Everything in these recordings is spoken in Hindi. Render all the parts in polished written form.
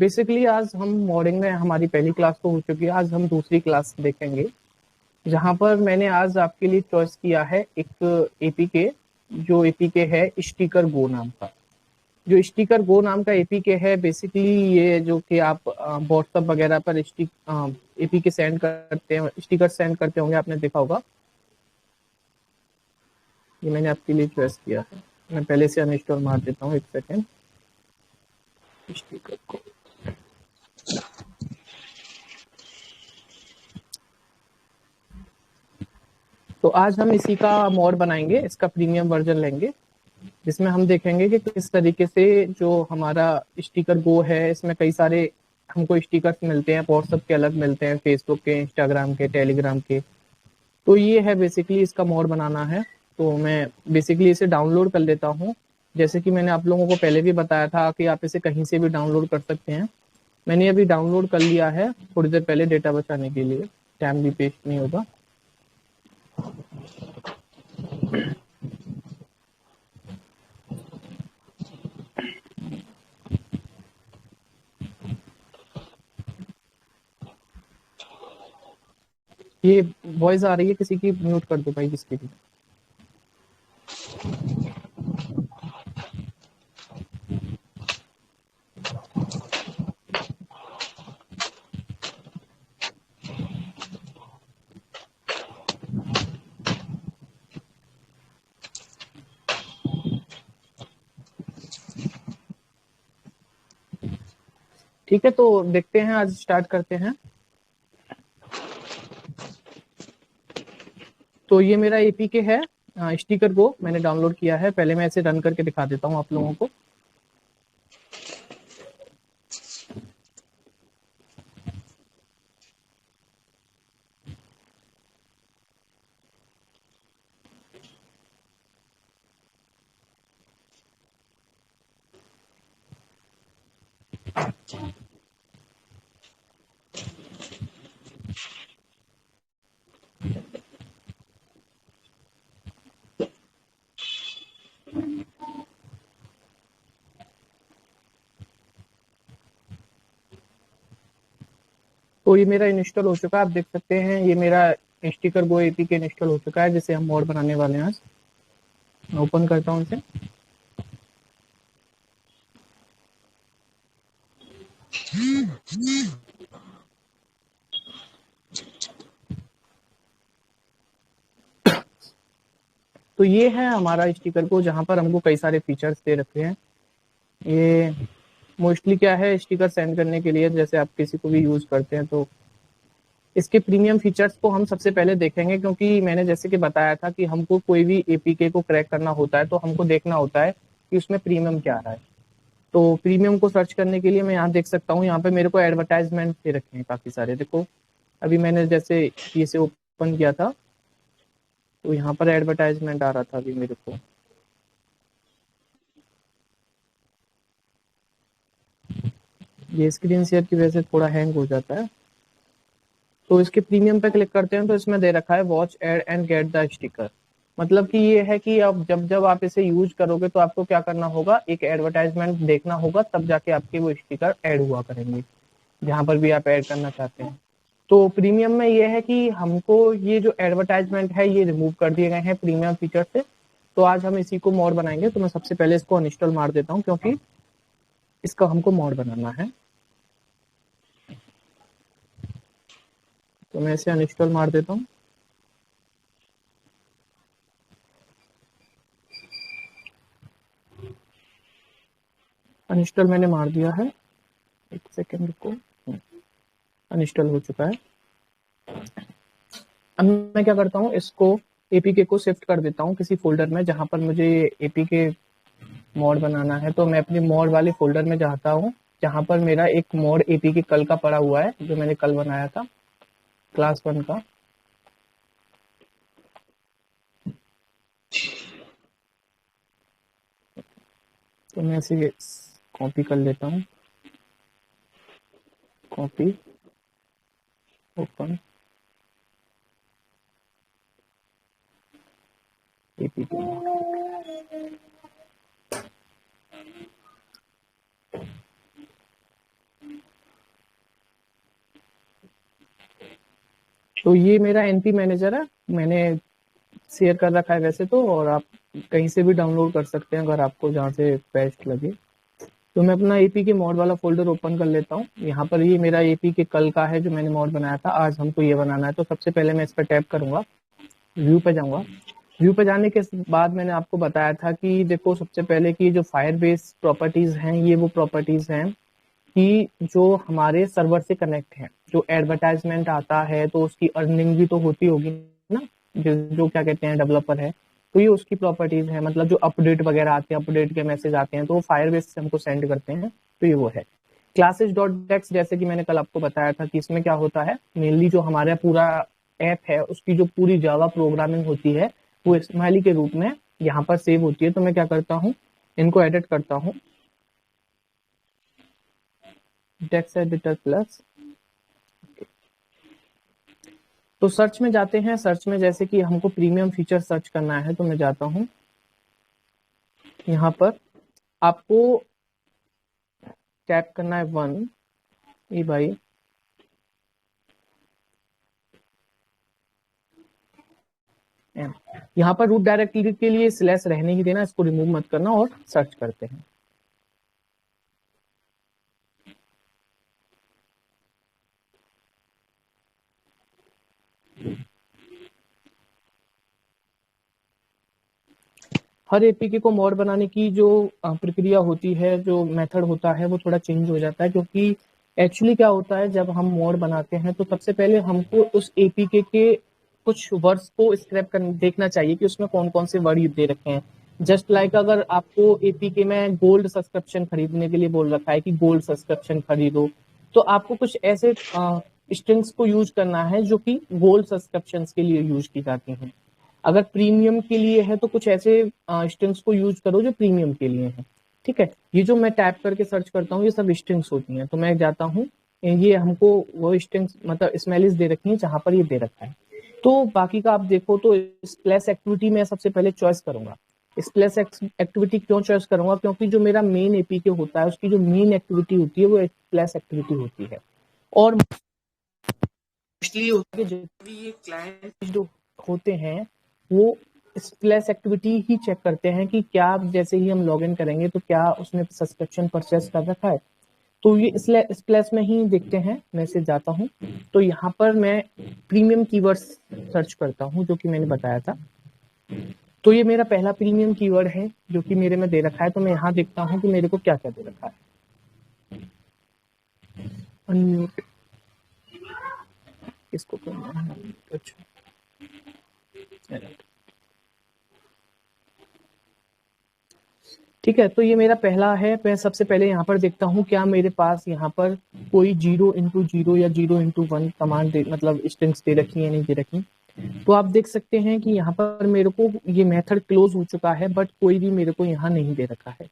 बेसिकली आज हम मॉर्निंग में हमारी पहली क्लास तो हो चुकी है, आज हम दूसरी क्लास देखेंगे जहां पर मैंने आज आपके लिए चॉइस किया है एक एपीके, जो एपीके है स्टिकर गो नाम का। जो स्टिकर गो नाम का एपीके है बेसिकली ये जो कि आप व्हाट्सएप वगैरह पर एपीके सेंड करते हैं, स्टिकर सेंड करते होंगे, आपने देखा होगा। ये मैंने आपके लिए चॉइस किया है। मैं पहले से अनइंस्टॉल मार देता हूँ, एक सेकेंड। स्टिकर को तो आज हम इसी का मॉड बनाएंगे, इसका प्रीमियम वर्जन लेंगे, जिसमें हम देखेंगे कि किस तरीके से जो हमारा स्टिकर गो है, इसमें कई सारे हमको स्टिकर्स मिलते हैं, व्हाट्सएप के अलग मिलते हैं, फेसबुक के, इंस्टाग्राम के, टेलीग्राम के। तो ये है बेसिकली इसका मॉड बनाना है। तो मैं बेसिकली इसे डाउनलोड कर लेता हूँ। जैसे कि मैंने आप लोगों को पहले भी बताया था कि आप इसे कहीं से भी डाउनलोड कर सकते हैं। मैंने अभी डाउनलोड कर लिया है थोड़ी देर पहले, डेटा बचाने के लिए, टाइम भी वेस्ट नहीं होगा। ये वॉइस आ रही है किसी की? म्यूट कर दो भाई किसकी भी। ठीक है, तो देखते हैं, आज स्टार्ट करते हैं। तो ये मेरा एपीके है स्टिकर गो, मैंने डाउनलोड किया है। पहले मैं इसे रन करके दिखा देता हूँ आप लोगों को। तो ये मेरा इंस्टॉल हो चुका है, आप देख सकते हैं। ये मेरा स्टिकर गो एपीके इंस्टॉल हो चुका है, जिसे हम मॉड बनाने वाले हैं आज। मैं ओपन करता हूँ इसे। तो ये है हमारा स्टिकर को, जहां पर हमको कई सारे फीचर्स दे रखे हैं। ये मोस्टली क्या है, स्टिकर सेंड करने के लिए, जैसे आप किसी को भी यूज करते हैं। तो इसके प्रीमियम फीचर्स को हम सबसे पहले देखेंगे, क्योंकि मैंने जैसे कि बताया था कि हमको कोई भी एपीके को क्रैक करना होता है तो हमको देखना होता है कि उसमें प्रीमियम क्या आ रहा है। तो प्रीमियम को सर्च करने के लिए मैं यहाँ देख सकता हूँ, यहाँ पे मेरे को एडवर्टाइजमेंट दे रखे हैं काफी सारे। देखो, अभी मैंने जैसे इसे ओपन किया था तो यहाँ पर एडवर्टाइजमेंट आ रहा था अभी मेरे को। ये स्क्रीन शेयर की वजह से थोड़ा हैंग हो जाता है। तो इसके प्रीमियम पे क्लिक करते हैं तो इसमें दे रखा है watch ad and get the sticker. मतलब कि ये है कि अब जब जब आप इसे यूज करोगे तो आपको क्या करना होगा, एक एडवर्टाइजमेंट देखना होगा, तब जाके आपके वो स्टिकर ऐड हुआ करेंगे जहां पर भी आप ऐड करना चाहते हैं। तो प्रीमियम में ये है कि हमको ये जो एडवर्टाइजमेंट है ये रिमूव कर दिए गए हैं प्रीमियम फीचर से। तो आज हम इसी को मॉड बनाएंगे। तो मैं सबसे पहले इसको अनइंस्टॉल मार देता हूँ, क्योंकि इसका हमको मॉड बनाना है। तो मैं इसे अनइंस्टॉल मार देता हूँ। अनइंस्टॉल मैंने मार दिया है, एक सेकेंड को। अनइंस्टॉल हो चुका है। अब मैं क्या करता हूँ, इसको एपीके को शिफ्ट कर देता हूँ किसी फोल्डर में जहां पर मुझे एपीके मॉड बनाना है। तो मैं अपने मॉड वाले फोल्डर में जाता हूँ, जहां पर मेरा एक मॉड एपीके कल का पड़ा हुआ है, जो मैंने कल बनाया था क्लास 1 का। तो मैं इसे कॉपी कर लेता हूँ, कॉपी, ओपन, एपीके। तो ये मेरा एनपी मैनेजर है, मैंने शेयर कर रखा है वैसे तो, और आप कहीं से भी डाउनलोड कर सकते हैं अगर आपको जहाँ से बेस्ट लगे। तो मैं अपना एपी के मॉड वाला फोल्डर ओपन कर लेता हूँ। यहाँ पर ये मेरा एपी के कल का है जो मैंने मॉड बनाया था, आज हमको ये बनाना है। तो सबसे पहले मैं इस पर टैप करूंगा, व्यू पे जाऊंगा। व्यू पे जाने के बाद मैंने आपको बताया था कि देखो सबसे पहले कि जो फायरबेस प्रॉपर्टीज हैं, ये वो प्रॉपर्टीज हैं कि जो हमारे सर्वर से कनेक्ट है। जो एडवर्टाइजमेंट आता है तो उसकी अर्निंग भी तो होती होगी ना, जो क्या कहते हैं डेवलपर है, तो ये उसकी प्रॉपर्टीज है। मतलब जो अपडेट वगैरह आते हैं, अपडेट के मैसेज आते हैं, तो वो फायरबेस से हमको सेंड करते हैं, तो ये वो है। क्लासेस डॉट डेक्स, जैसे कि मैंने कल आपको बताया था कि इसमें क्या होता है, मेनली जो हमारा पूरा ऐप है उसकी जो पूरी जावा प्रोग्रामिंग होती है वो स्माइली के रूप में यहाँ पर सेव होती है। तो मैं क्या करता हूँ, इनको एडिट करता हूँ, डेक्स एडिटर प्लस। तो सर्च में जाते हैं, सर्च में जैसे कि हमको प्रीमियम फीचर सर्च करना है तो मैं जाता हूँ यहाँ पर, आपको टैप करना है 1 ई भाई, यहाँ पर रूट डायरेक्टरी के लिए स्लैश रहने ही देना, इसको रिमूव मत करना, और सर्च करते हैं। हर एपीके को मॉड बनाने की जो प्रक्रिया होती है, जो मेथड होता है, वो थोड़ा चेंज हो जाता है। क्योंकि एक्चुअली क्या होता है, जब हम मॉड बनाते हैं तो सबसे पहले हमको उस एपीके के कुछ वर्ड्स को स्क्रैप कर देखना चाहिए कि उसमें कौन कौन से वर्ड दे रखे हैं। जस्ट लाइक अगर आपको एपीके में गोल्ड सब्सक्रिप्शन खरीदने के लिए बोल रखा है कि गोल्ड सब्सक्रिप्शन खरीदो, तो आपको कुछ ऐसे स्ट्रिंग्स को यूज करना है जो कि गोल्ड सब्सक्रिप्शन के लिए यूज की जाती हैं। अगर प्रीमियम के लिए है तो कुछ ऐसे स्ट्रिंग्स को यूज करो जो प्रीमियम के लिए है। ठीक है, ये जो मैं टैप करके सर्च करता हूँ ये सब स्ट्रिंग्स होती हैं। तो मैं जाता हूँ, ये हमको वो स्ट्रिंग्स मतलब स्मेलिस दे रखी है जहां पर ये दे रखा है। तो बाकी का आप देखो तो स्प्लैश एक्टिविटी में सबसे पहले चॉइस करूंगा। स्प्लैश एक्टिविटी क्यों चॉइस करूंगा, क्योंकि जो मेरा मेन एपीके होता है उसकी जो मेन एक्टिविटी होती है वो स्प्लैश एक्टिविटी होती है। और मोस्टली होता है कि जितने भी ये क्लाइंट जो होते हैं वो स्प्लैश एक्टिविटी ही चेक करते हैं कि क्या जैसे ही हम लॉगिन करेंगे तो क्या उसने सब्सक्रिप्शन परचेस कर रखा है। तो ये स्प्लैश में ही देखते हैं। मैं से जाता हूँ तो यहाँ पर मैं प्रीमियम कीवर्ड्स सर्च करता हूँ जो कि मैंने बताया था। तो ये मेरा पहला प्रीमियम कीवर्ड है जो कि मेरे में दे रखा है। तो मैं यहाँ देखता हूँ कि मेरे को क्या क्या दे रखा है। अनम्यूट इसको करना है, अच्छा ठीक है। तो ये मेरा पहला है। मैं सबसे पहले यहाँ पर देखता हूँ क्या मेरे पास यहाँ पर कोई 0x0 या 0x1 कमांड मतलब स्ट्रिंग्स दे रखी है, नहीं दे रखी। तो आप देख सकते हैं कि यहाँ पर मेरे को ये मेथड क्लोज हो चुका है, बट कोई भी मेरे को यहाँ नहीं दे रखा है।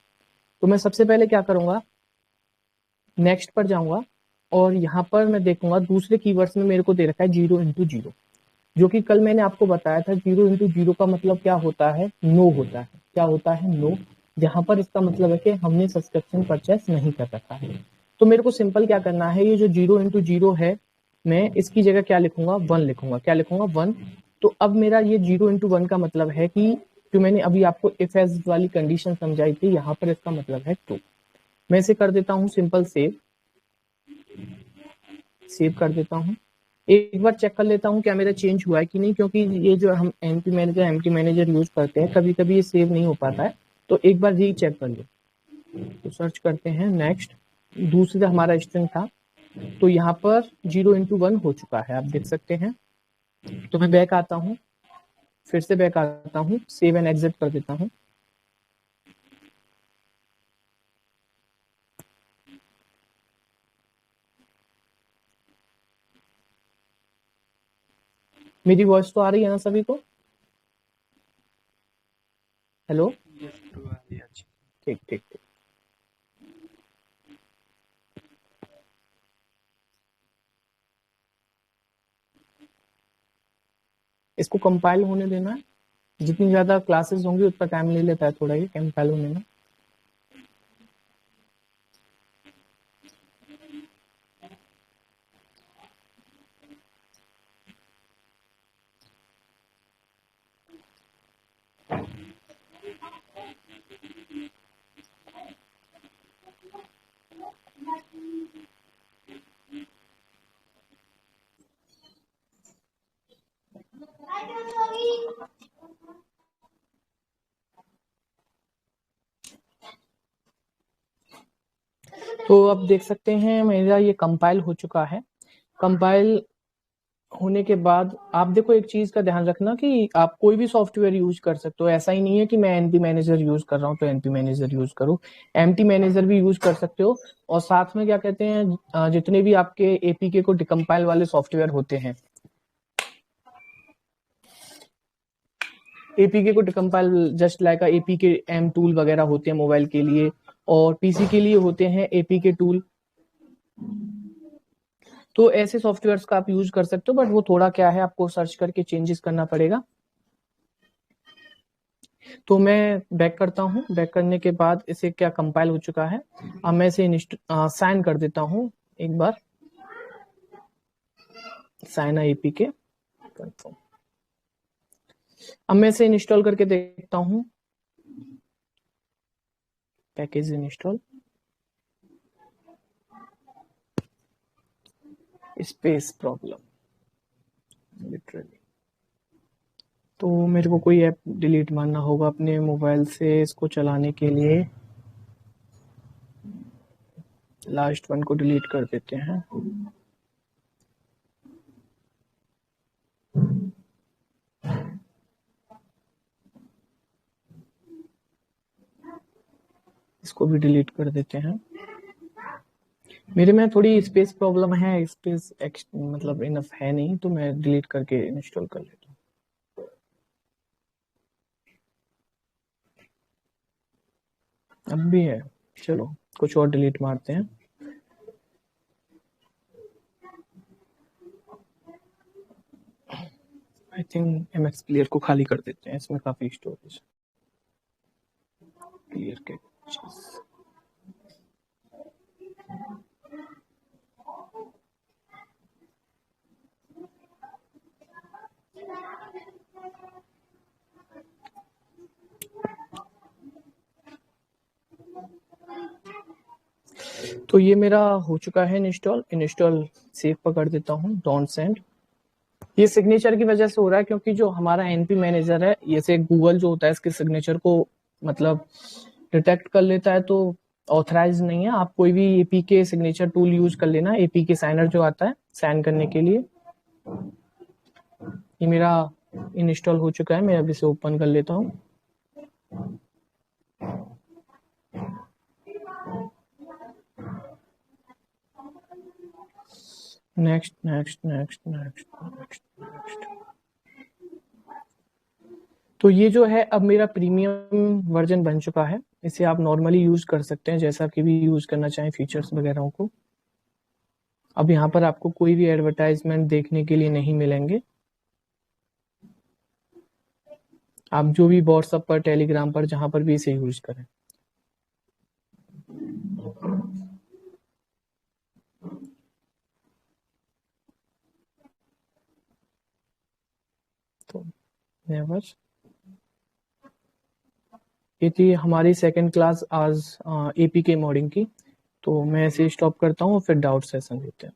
तो मैं सबसे पहले क्या करूंगा, नेक्स्ट पर जाऊंगा और यहाँ पर मैं देखूंगा दूसरे कीवर्ड्स में मेरे को दे रखा है 0x0, जो कि कल मैंने आपको बताया था 0x0 का मतलब क्या होता है, नो होता है। क्या होता है, नो। जहां पर इसका मतलब है कि हमने सब्सक्रिप्शन परचेस नहीं कर रखा है। तो मेरे को सिंपल क्या करना है, ये जो 0x0 है मैं इसकी जगह क्या लिखूंगा, 1 लिखूंगा। क्या लिखूंगा, 1। तो अब मेरा ये 0x1 का मतलब है कि जो मैंने अभी आपको इफ एज वाली कंडीशन समझाई थी, यहाँ पर इसका मतलब है 2। मैं इसे कर देता हूँ सिंपल सेव, सेव कर देता हूँ। एक बार चेक कर लेता हूँ क्या मेरा चेंज हुआ है कि नहीं, क्योंकि ये जो हम एमटी मैनेजर यूज करते हैं कभी कभी ये सेव नहीं हो पाता है। तो एक बार री चेक कर लो। तो सर्च करते हैं नेक्स्ट, दूसरा हमारा स्ट्रिंग था। तो यहाँ पर 0x1 हो चुका है, आप देख सकते हैं। तो मैं बैक आता हूँ, फिर से बैक आता हूँ, सेव एंड एग्जिट कर देता हूँ। मेरी वॉइस तो आ रही है ना सभी को? हेलो, ठीक ठीक ठीक। इसको कंपाइल होने देना है। जितनी ज्यादा क्लासेस होंगी उतना टाइम ले लेता है थोड़ा ये कंपाइल होने में। तो अब देख सकते हैं मेरा ये कंपाइल हो चुका है। कंपाइल होने के बाद आप देखो, एक चीज का ध्यान रखना कि आप कोई भी सॉफ्टवेयर यूज कर सकते हो। ऐसा ही नहीं है कि मैं एनपी मैनेजर यूज कर रहा हूँ तो एनपी मैनेजर यूज करो, एमटी मैनेजर भी यूज कर सकते हो। और साथ में क्या कहते हैं, जितने भी आपके एपीके को डिकम्पाइल वाले सॉफ्टवेयर होते हैं, एपीके को decompile just like APK m tool वगैरह होते हैं मोबाइल के लिए, और पीसी के लिए होते हैं एपीके टूल। तो ऐसे सॉफ्टवेयर्स का आप यूज कर सकते हो, बट वो थोड़ा क्या है, आपको सर्च करके चेंजेस करना पड़ेगा। तो मैं बैक करता हूँ। बैक करने के बाद इसे क्या कंपाइल हो चुका है। अब मैं इसे साइन कर देता हूँ एक बार, साइन एपीके कंफर्म। अब मैं इसे इंस्टॉल करके देखता हूँ, package install, space problem literally. तो मेरे को कोई ऐप डिलीट मारना होगा अपने मोबाइल से इसको चलाने के लिए। लास्ट वन को डिलीट कर देते हैं। इसको भी डिलीट कर देते हैं। मेरे में थोड़ी स्पेस प्रॉब्लम है, स्पेस मतलब इनफ है नहीं, तो मैं डिलीट करके इंस्टॉल कर लेता हूँ। अब भी है, चलो कुछ और डिलीट मारते हैं। आई थिंक एमएक्स प्लेयर को खाली कर देते हैं, इसमें काफी स्टोरेज क्लियर के चीज। तो ये मेरा हो चुका है इंस्टॉल सेव पर कर देता हूँ, डोंट सेंड। ये सिग्नेचर की वजह से हो रहा है क्योंकि जो हमारा एनपी मैनेजर है, ये से गूगल जो होता है इसके सिग्नेचर को मतलब डिटेक्ट कर लेता है, तो ऑथराइज नहीं है। आप कोई भी एपीके सिग्नेचर टूल यूज कर लेना, एपीके साइनर जो आता है साइन करने के लिए। ये मेरा इंस्टॉल हो चुका है, मैं अब इसे ओपन कर लेता हूँ। Next next next next next next. तो ये जो है अब मेरा प्रीमियम वर्जन बन चुका है। इसे आप नॉर्मली यूज कर सकते हैं, जैसा कि भी यूज करना चाहें फीचर्स वगैरह को। अब यहाँ पर आपको कोई भी एडवर्टाइजमेंट देखने के लिए नहीं मिलेंगे। आप जो भी व्हाट्सएप पर, टेलीग्राम पर, जहां पर भी इसे यूज करें। तो नेवर, ये थी हमारी सेकंड क्लास आज एपीके मॉडिंग की। तो मैं इसे स्टॉप करता हूँ, फिर डाउट सेशन लेते हैं।